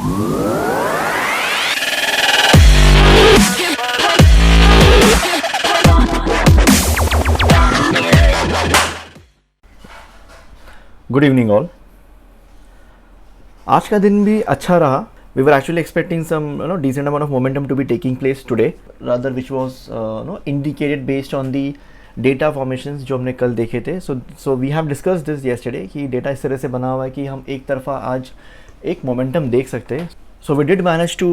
Good evening all. आज का दिन भी अच्छा रहा। We were actually expecting some decent amount of momentum to be taking place today, rather which was indicated based on the data formations जो हमने कल देखे थे. So we have discussed this yesterday कि डेटा इस तरह से बना हुआ है कि हम एक तरफा आज एक मोमेंटम देख सकते हैं. So we did manage to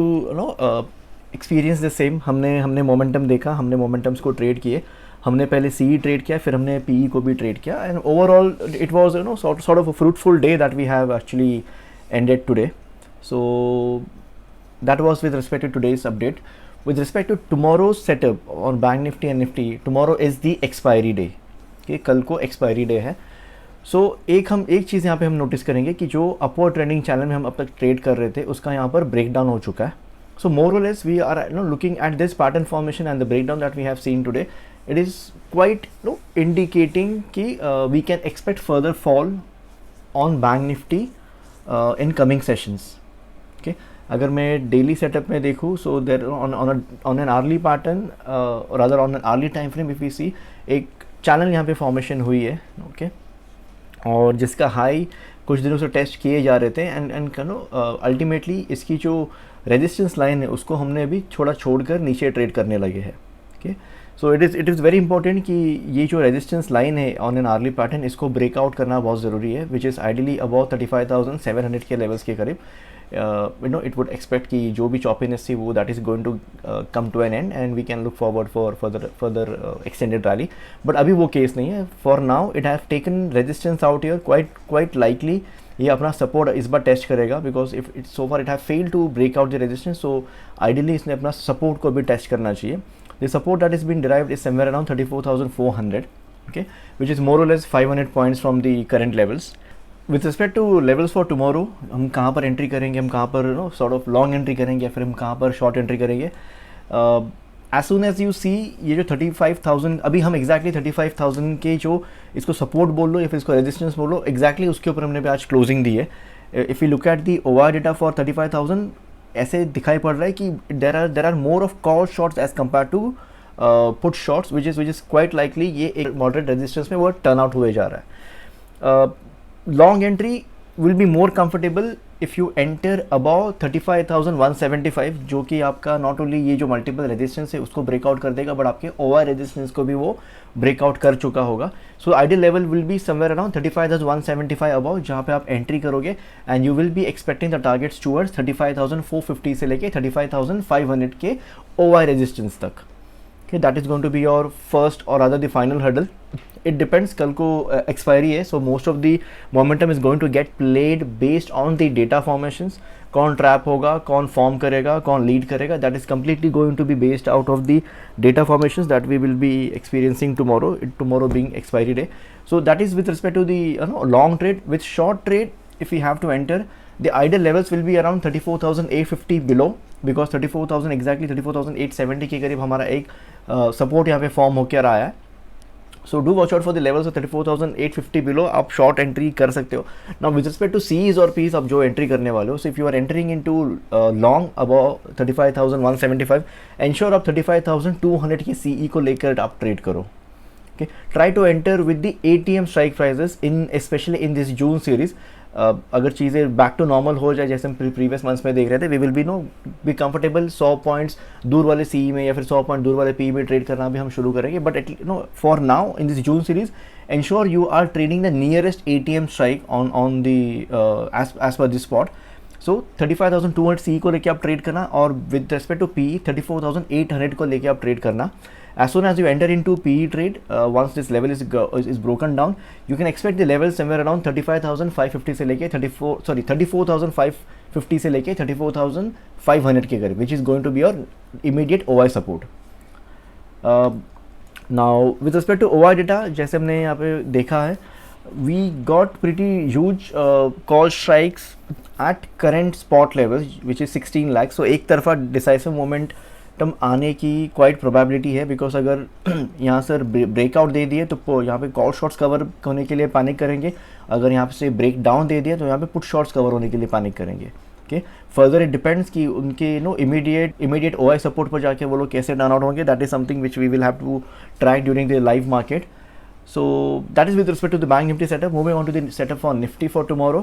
experience the same. हमने मोमेंटम देखा, हमने मोमेंटम्स को ट्रेड किए. हमने पहले CE ट्रेड किया, फिर हमने PE को भी ट्रेड किया, and overall it was sort of a fruitful day that we have actually ended today. So that was with respect to today's update. With respect to tomorrow's setup on Bank Nifty and Nifty, tomorrow is the expiry day. Okay, कल को expiry day है. So एक चीज़ यहाँ पे हम notice करेंगे कि जो अपवर्ड ट्रेंडिंग चैनल में हम अब तक ट्रेड कर रहे थे उसका यहाँ पर ब्रेक डाउन हो चुका है. So more or less we are looking at this pattern formation and the breakdown that we have seen today. It is quite indicating कि we can expect further fall on Bank Nifty in coming sessions. Okay, अगर मैं daily setup में देखूँ, so there on an hourly pattern or rather on an hourly time frame if we see, एक channel यहाँ पे formation हुई है. Okay, और जिसका हाई कुछ दिनों से टेस्ट किए जा रहे थे, एंड अल्टीमेटली इसकी जो रेजिस्टेंस लाइन है उसको हमने अभी थोड़ा छोड़कर नीचे ट्रेड करने लगे हैं. Okay, so it is very important कि ये जो रेजिस्टेंस लाइन है ऑन एन आर्ली पैटर्न, इसको ब्रेकआउट करना बहुत ज़रूरी है, विच इज़ आइडियली अबाउट 35,700 के लेवल्स के करीब. इट वुड एक्सपेक्ट कि जो भी चॉपीनेस थी वो that is going to come to an end we can look forward for further extended rally. But अभी वो केस नहीं है. For now it have taken resistance out here. Quite likely ये अपना सपोर्ट इस बार टेस्ट करेगा, because if it so far it have failed to break out the resistance. So ideally इसने अपना सपोर्ट को भी टेस्ट करना चाहिए. The support that is being derived is somewhere around 34,400, okay, which is more or less 500 points from the current levels. With respect to levels for tomorrow, हम कहाँ पर entry करेंगे, हम कहाँ पर sort of लॉन्ग एंट्री करेंगे, या फिर हम कहाँ पर शॉर्ट एंट्री करेंगे. As soon as you see ये जो 35,000, अभी हम exactly 35,000 के जो इसको सपोर्ट बोल लो या फिर इसको रेजिस्टेंस बोल लो, exactly उसके ऊपर हमने भी आज क्लोजिंग दी है. If you look at the OR data for 35,000, ऐसे दिखाई पड़ रहा है कि there are more of call shorts as compared to put shorts, which is quite likely ये एक moderate resistance में वो turn out हुए जा रहा है. Long entry will be more comfortable if you enter above 35,175, जो कि आपका not only ये जो multiple resistance है उसको breakout कर देगा, but आपके OR resistance को भी वो breakout कर चुका होगा. So ideal level will be somewhere around 35,175 above, जहाँ पे आप एंट्री करोगे, and you will be expecting the targets towards 35,450 से लेके 35,500 के OR resistance तक. Okay, that is going to be your first or rather the final hurdle. It depends, कल को expiry है, so most of the momentum is going to get played based on the data formations. कौन trap होगा, कौन form करेगा, कौन lead करेगा, that is completely going to be based out of the data formations that we will be experiencing tomorrow being expiry day. So that is with respect to the long trade. With short trade, if we have to enter, the ideal levels will be around 34,850 below, because 34,000 exactly 34,870 के करीब हमारा एक support यहाँ पे form होकर आया है. So do watch out for the levels of 34,850 below. आप शॉर्ट एंट्री कर सकते हो. Now with respect to CEs और पीस, आप जो एंट्री करने वाले हो, so if you are entering into long above 35,175, ensure आप 35,200 की सीई को लेकर आप ट्रेड करो. Okay, try to enter with the ATM strike prices in specially in this June series. अगर चीज़ें बैक टू नॉर्मल हो जाए जैसे हम प्रीवियस मंथ्स में देख रहे थे, we will be comfortable 100 points दूर वाले सी में या फिर 100 पॉइंट दूर वाले पी में ट्रेड करना भी हम शुरू करेंगे. But for now in this June series, ensure you are trading the nearest ATM strike on the edge per this spot. So 35,200 C को लेके आप ट्रेड करना, और विद रेस्पेक्ट टू PE 34,800 को लेके आप ट्रेड करना. As soon as you enter into PE trade, once this level is broken down, you can expect the level somewhere around 35,550 से लेके 34,550 से लेके 34,500 के करीब, which is going to be your immediate OI support. Now with respect to OI data, जैसे हमने यहाँ पे देखा है, we got pretty huge call strikes at current spot levels, which is 16 lakhs. So एक तरफा decisive moment टम आने की क्वाइट प्रोबेबिलिटी है, बिकॉज अगर यहाँ से ब्रेकआउट दे दिए तो यहाँ पे कॉल शॉर्ट्स कवर होने के लिए पैनिक करेंगे. अगर यहाँ से ब्रेक डाउन दे दिया तो यहाँ पे पुट शॉर्ट्स कवर होने के लिए पैनिक करेंगे. ओके फर्दर इट डिपेंड्स कि उनके इमीडिएट OI सपोर्ट पर जाके वो लोग कैसे टर्न आउट होंगे. That is something which we will have to track during the live market. So that is with respect to the bank nifty setup. Moving on to the setup for nifty for tomorrow.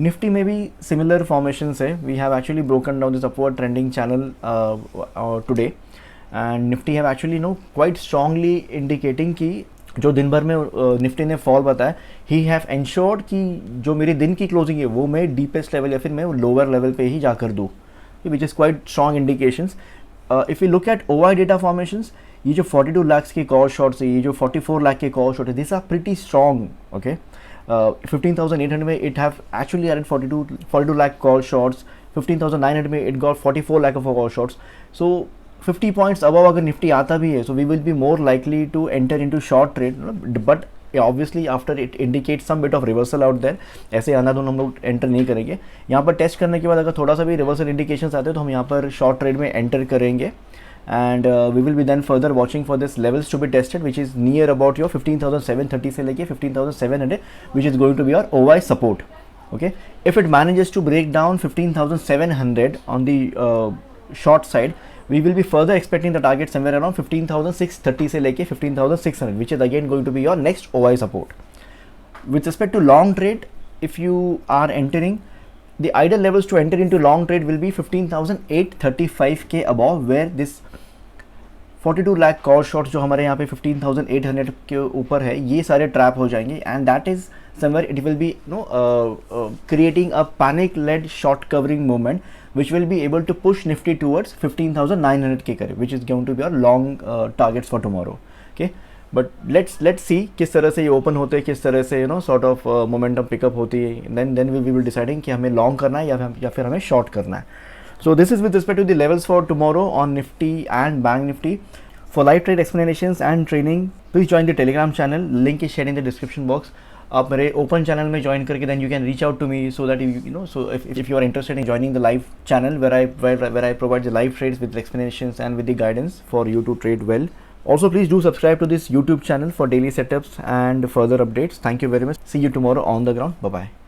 Nifty में भी similar formations है. We have actually broken down this upward trending channel today, and nifty have actually quite strongly indicating कि जो दिन भर में Nifty ने fall बताया, ही हैव एंश्योर्ड कि जो मेरी दिन की क्लोजिंग है वो मैं डीपेस्ट लेवल या फिर मैं लोअर लेवल पे ही जाकर दूँ, which is quite strong indications. If you look at OI data formations, ये जो 42 लाख के कॉल शॉट्स है, ये जो 44 लाख के कॉल शॉट है, this are pretty strong. Okay 15,800 में it have actually added 42 lakh call shorts. 15,900 में it got 44 lakh of call shorts. So 50 points above अगर निफ्टी आता भी है, so we will be more likely to enter into short trade. But obviously after it indicate some bit of reversal out there, ऐसे अंधाधुन हम लोग enter नहीं करेंगे. यहाँ पर टेस्ट करने के बाद अगर थोड़ा सा भी रिवर्सल इंडिकेशंस आते हैं तो हम यहाँ पर शॉर्ट ट्रेड में एंटर करेंगे. And we will be then further watching for this levels to be tested, which is near about your 15,730 से लेके 15,700, which is going to be your OI support. Okay, if it manages to break down 15,700 on the short side, we will be further expecting the target somewhere around 15,630 से लेके 15,600, which is again going to be your next OI support. With respect to long trade, if you are entering, the ideal levels to enter into long trade will be 15,835 के above, where this 42 lakh call shots जो हमारे यहाँ पे 15,800 के ऊपर है, ये सारे ट्रैप हो जाएंगे. And that is somewhere it will be creating a panic led short covering movement which will be able to push Nifty towards 15,900 के करीब, which is going to be our long targets for tomorrow. Okay, but let's see किस तरह से ये open होते हैं, किस तरह से सॉर्ट ऑफ मोमेंटम पिकअप होती है. देन वी विल डिसाइडिंग कि हमें लॉन्ग करना है या फिर हमें शॉर्ट करना है. So this is with respect to the levels for tomorrow on Nifty and Bank Nifty. For live trade explanations and training, please join the Telegram channel. Link is shared in the description box. आप मेरे open channel में join करके then you can reach out to me so that so if you are interested in joining the live channel where I provide the live trades with explanations and with the guidance for you to trade well. Also, please do subscribe to this YouTube channel for daily setups and further updates. Thank you very much. See you tomorrow on the ground. Bye bye.